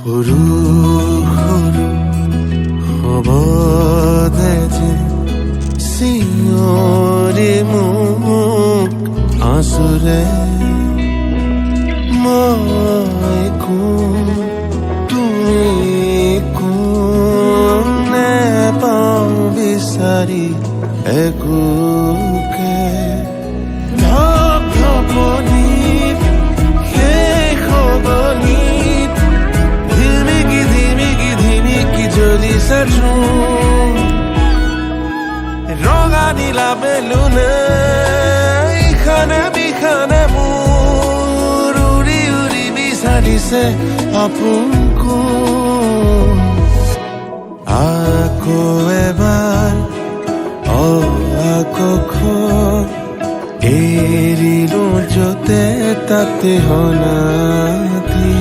সৰু সৰু শব্দে যে চিঞৰি মোক আঁচোৰে মই কোন তুমি কোন নেপাওঁ বিচাৰি একোকে ধপ ধপনিত শেষ হ'বনিত ধিমিকি ধিমিকি ধিমিকি জ্বলিছে জোন ৰঙা নীলা বেলুনে ইখানে বিখানে মোৰ উৰি উৰি বিচাৰিছে আপোন কোন আকৌ এবাৰ আকোখন এৰিলো য'তে তাতে হনাতি